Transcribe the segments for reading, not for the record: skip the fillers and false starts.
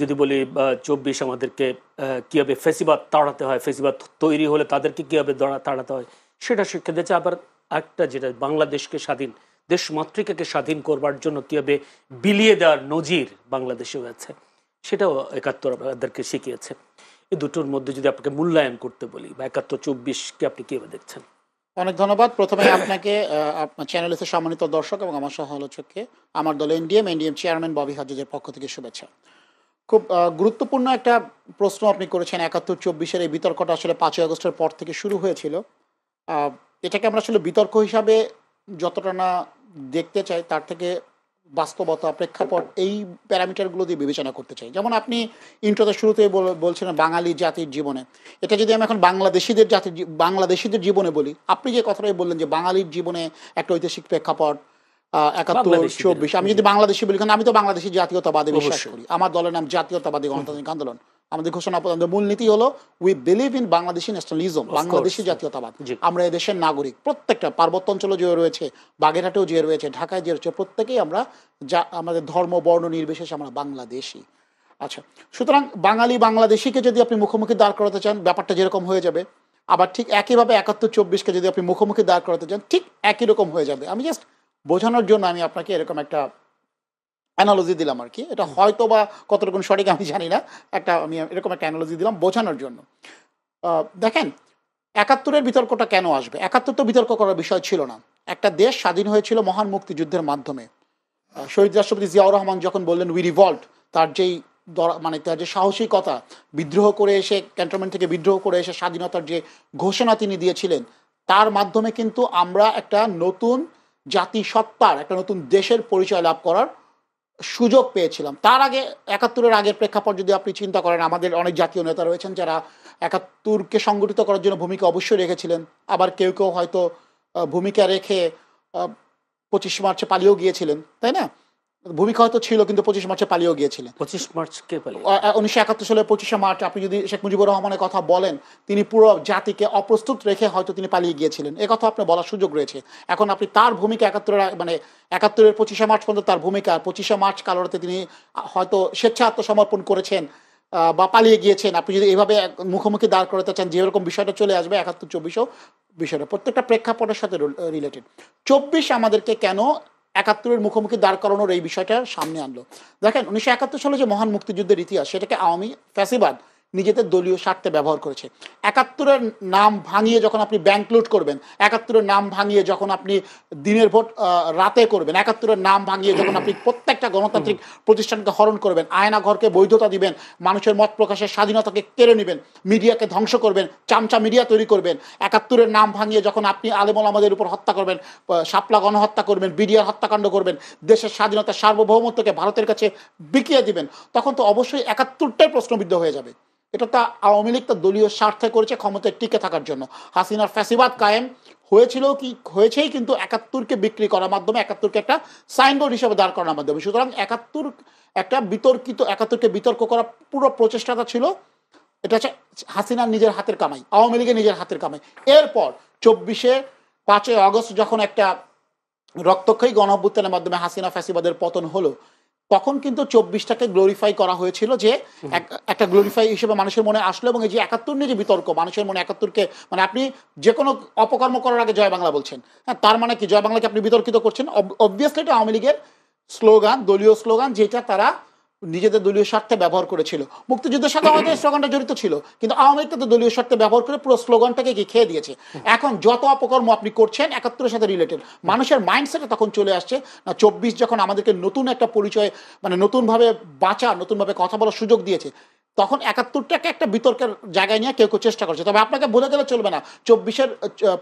যদি বলি ২৪ আমাদেরকে কীভাবে ফেসিবাদ তাড়াতে হয়, ফেসিবাদ তৈরি হলে তাদেরকে কীভাবে তাড়াতে হয় সেটা শিক্ষা দিয়েছে। আবার একটা যেটা বাংলাদেশকে স্বাধীন, দেশ মাতৃকাকে স্বাধীন করবার জন্য কীভাবে বিলিয়ে দেওয়ার নজির বাংলাদেশে হয়েছে সেটাও ৭১ আমাদেরকে শিখিয়েছে। এই দুটোর মধ্যে যদি আপনাকে মূল্যায়ন করতে বলি বা ৭১-২৪কে আপনি কীভাবে দেখছেন? অনেক ধন্যবাদ। প্রথমে আপনাকে, আপনার চ্যানেলের সম্মানিত দর্শক এবং আমার সহ-আলোচককে আমার দল এনডিএম চেয়ারম্যান ববি হাজ্জাজের পক্ষ থেকে শুভেচ্ছা। খুব গুরুত্বপূর্ণ একটা প্রশ্ন আপনি করেছেন। ৭১-২৪-এর এই বিতর্কটা আসলে ৫ই আগস্টের পর থেকে শুরু হয়েছিল। এটাকে আমরা আসলে বিতর্ক হিসাবে যতটা না দেখতে চাই, তার থেকে বাস্তবতা, প্রেক্ষাপট, এই প্যারামিটারগুলো দিয়ে বিবেচনা করতে চাই। যেমন আপনি ইন্ট্রোতে শুরুতেই বলছিলেন বাঙালি জাতির জীবনে। এটা যদি আমি এখন বাংলাদেশিদের জীবনে বলি, আপনি যে কথাটাই বললেন যে বাঙালির জীবনে একটা ঐতিহাসিক প্রেক্ষাপট ৭১-২৪। আমি যদি বাংলাদেশি বলি, কারণ আমি তো বাংলাদেশি জাতীয়তাবাদে বিশ্বাস করি। আমার দলের নাম জাতীয়তাবাদী গণতান্ত্রিক আন্দোলন। আমাদের ঘোষণাপত্রের মূলনীতি হলো we believe in Bangladeshi nationalism, Bangladeshi জাতীয়তাবাদ। আমরা এদেশের নাগরিক, প্রত্যেকটা পার্বত্য অঞ্চলে যে রয়েছে, বাগেরহাটেও যে রয়েছে, ঢাকায় যে রয়েছে, প্রত্যেকেই আমরা আমাদের ধর্ম বর্ণ নির্বিশেষে আমরা বাংলাদেশি। আচ্ছা, সুতরাং বাংলাদেশিকে যদি আপনি মুখোমুখি দাঁড় করাতে চান, ব্যাপারটা যেরকম হয়ে যাবে। আবার ঠিক একইভাবে ৭১-২৪কে যদি আপনি মুখোমুখি দাঁড় করাতে চান, ঠিক একই রকম হয়ে যাবে। আমি জাস্ট বোঝানোর জন্য আমি আপনাকে এরকম একটা অ্যানালজি দিলাম আর কি। এটা হয়তো বা কতটুকু সঠিক আমি জানি না, আমি এরকম একটা অ্যানালজি দিলাম বোঝানোর জন্য। দেখেন, ৭১-এর বিতর্কটা কেন আসবে? ৭১ তো বিতর্ক করার বিষয় ছিল না। একটা দেশ স্বাধীন হয়েছিল মহান মুক্তিযুদ্ধের মাধ্যমে। শহীদ রাষ্ট্রপতি জিয়াউর রহমান যখন বললেন উই রিভল্ট, তার যে সাহসিকতা, বিদ্রোহ করে এসে, ক্যান্টনমেন্ট থেকে বিদ্রোহ করে এসে স্বাধীনতার যে ঘোষণা তিনি দিয়েছিলেন, তার মাধ্যমে কিন্তু আমরা একটা নতুন জাতিসত্তার, একটা নতুন দেশের পরিচয় লাভ করার সুযোগ পেয়েছিলাম। তার আগে ৭১-এর আগের প্রেক্ষাপট যদি আপনি চিন্তা করেন, আমাদের অনেক জাতীয় নেতা রয়েছেন যারা ৭১-কে সংগঠিত করার জন্য ভূমিকা অবশ্যই রেখেছিলেন। আবার কেউ কেউ হয়তো ভূমিকা রেখে ২৫ মার্চে পালিয়েও গিয়েছিলেন, তাই না? ভূমিকা হয়তো ছিল, কিন্তু ২৫ মার্চে পালিয়েও গিয়েছিলেন। ২৫ মার্চ কে পালিয়ে? ১৯৭১ সালের ২৫শে মার্চ আপনি যদি শেখ মুজিবুর রহমানের কথা বলেন, তিনি পুরো জাতিকে অপ্রস্তুত রেখে হয়তো তিনি পালিয়ে গিয়েছিলেন, এ কথা আপনার বলার সুযোগ রয়েছে। এখন আপনি তার ভূমিকা ৭১-এর ২৫শে মার্চ পর্যন্ত তার ভূমিকা, ২৫শে মার্চ কালোরাতে তিনি হয়তো স্বেচ্ছা আত্মসমর্পণ করেছেন বা পালিয়ে গিয়েছেন, আপনি যদি এভাবে মুখোমুখি দাঁড় করাতে চান, যেরকম বিষয়টা চলে আসবে ৭১-২৪ও বিষয়টা প্রত্যেকটা প্রেক্ষাপটের সাথে রিলেটেড। ২৪ আমাদেরকে কেন ৭১-এর মুখোমুখি দাঁড় করানোর এই বিষয়টা সামনে আনলো? দেখেন, ১৯৭১ সালে যে মহান মুক্তিযুদ্ধের ইতিহাস, সেটাকে আওয়ামী ফ্যাসিবাদ নিজেদের দলীয় স্বার্থে ব্যবহার করেছে। ৭১-এর নাম ভাঙিয়ে যখন আপনি ব্যাংক লুট করবেন, ৭১-এর নাম ভাঙিয়ে যখন আপনি দিনের ভোট রাতে করবেন, ৭১-এর নাম ভাঙিয়ে যখন আপনি প্রত্যেকটা গণতান্ত্রিক প্রতিষ্ঠানকে হরণ করবেন, আয়না ঘরকে বৈধতা দিবেন, মানুষের মত প্রকাশের স্বাধীনতাকে কেড়ে নেবেন, মিডিয়াকে ধ্বংস করবেন, চামচা মিডিয়া তৈরি করবেন, ৭১-এর নাম ভাঙিয়ে যখন আপনি আলেম ওলামাদের উপর হত্যা করবেন, শাপলা গণহত্যা করবেন, বিডিআর হত্যাকাণ্ড করবেন, দেশের স্বাধীনতা সার্বভৌমত্বকে ভারতের কাছে বিকিয়ে দিবেন, তখন তো অবশ্যই ৭১-টাই প্রশ্নবিদ্ধ হয়ে যাবে। এটা তো আওয়ামী লীগ তার দলীয় স্বার্থে করেছে, ক্ষমতায় টিকে থাকার জন্য। হাসিনার ফ্যাসিবাদ কায়েম হয়েছেই কিন্তু ৭১-কে বিক্রি করার মাধ্যমে, ৭১-কে একটা সাইনবোর্ড হিসেবে দাঁড় করানোর মাধ্যমে। সুতরাং ৭১ একটা ৭১-কে বিতর্ক করার পুরো প্রচেষ্টাটা ছিল, এটা হচ্ছে হাসিনার নিজের হাতের কামাই, আওয়ামী লীগের নিজের হাতের কামাই। এরপর ২৪শে ৫ই আগস্ট যখন একটা রক্তক্ষয়ী গণঅভ্যুত্থানের মাধ্যমে হাসিনা ফ্যাসিবাদের পতন হলো, তখন কিন্তু ২৪টাকে গ্লোরিফাই করা হয়েছিল, যে একটা গ্লোরিফাই হিসেবে মানুষের মনে আসলো। এবং এই যে ৭১ নিয়ে যে বিতর্ক, মানুষের মনে ৭১-কে, মানে আপনি যে কোনো অপকর্ম করার আগে জয় বাংলা বলছেন, হ্যাঁ, তার মানে কি জয় বাংলাকে আপনি বিতর্কিত করছেন? অবভিয়াসলি এটা আওয়ামী লীগের স্লোগান, দলীয় স্লোগান, যেটা তারা নিজেদের দলীয় স্বার্থে ব্যবহার করেছিল। মুক্তিযুদ্ধের সাথে আমাদের স্লোগানটা জড়িত ছিল, কিন্তু আওয়ামী লীগ তো দলীয় স্বার্থে ব্যবহার করে পুরো স্লোগানটাকে কি খেয়ে দিয়েছে। এখন যত অপকর্ম আপনি করছেন ৭১-এর সাথে রিলেটেড, মানুষের মাইন্ডসেটে তখন চলে আসছে না ২৪ যখন আমাদেরকে নতুন একটা পরিচয়, মানে নতুনভাবে বাঁচা, নতুনভাবে কথা বলার সুযোগ দিয়েছে, তখন ৭১-টাকে একটা বিতর্কের জায়গায় নিয়ে কেউ কেউ চেষ্টা করছে। তবে আপনাকে বলে গেলে চলবে না, ২৪-এর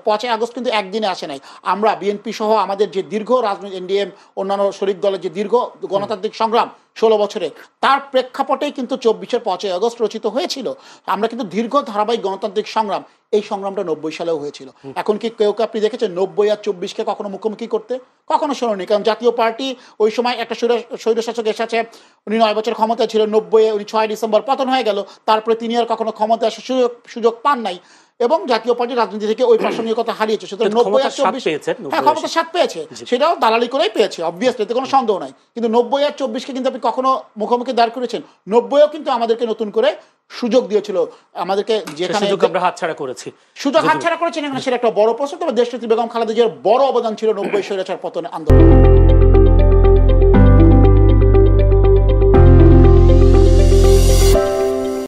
৫ই আগস্ট কিন্তু একদিনে আসে নাই। আমরা বিএনপি সহ আমাদের যে দীর্ঘ রাজনৈতিক, এনডিএম, অন্যান্য শরিক দলের যে দীর্ঘ গণতান্ত্রিক সংগ্রাম ১৬ বছরে, তার প্রেক্ষাপটেই কিন্তু ২৪-এর ৫ই আগস্ট রচিত হয়েছিল। আমরা কিন্তু দীর্ঘ ধারাবাহিক গণতান্ত্রিক সংগ্রাম, এই সংগ্রামটা ৯০ সালেও হয়েছিল। এখন কি কেউ আপনি দেখেছেন ৯০ আর ২৪-কে কখনো মুখোমুখি করতে? কখনো শোনেনি। কারণ জাতীয় পার্টি ওই সময় একটা স্বৈরশাসক এসেছে, উনি ৯ বছর ক্ষমতায় ছিল, ৯০-এ উনি ৬ ডিসেম্বর পতন হয়ে গেল, তারপরে তিনি আর কখনো ক্ষমতায় আসার সুযোগ পান নাই। এবং জাতীয় পার্টি রাজনীতি থেকে ওই প্রাসঙ্গিকতা হারিয়েছে। সুতরাং 90 আর 24 হ্যাঁ ক্ষমতার স্বাদ পেয়েছে, সেটাও দালালি করেই পেয়েছে অবভিয়াসলি, এতে কোনো সন্দেহ নাই। কিন্তু 90 আর 24কে কিন্তু আপনি কখনো মুখোমুখি দাঁড় করেছেন? 90ও কিন্তু আমাদেরকে নতুন করে সুযোগ দিয়েছিল, আমাদেরকে যেখানে আমরা হাতছাড়া করেছি, সুযোগ হাতছাড়া করেছেন এখানে, সেটা একটা বড় প্রশ্ন। তবে দেশনেত্রী বেগম খালেদা জিয়ার বড় অবদান ছিল 90 স্বৈরাচার পতন আন্দোলন।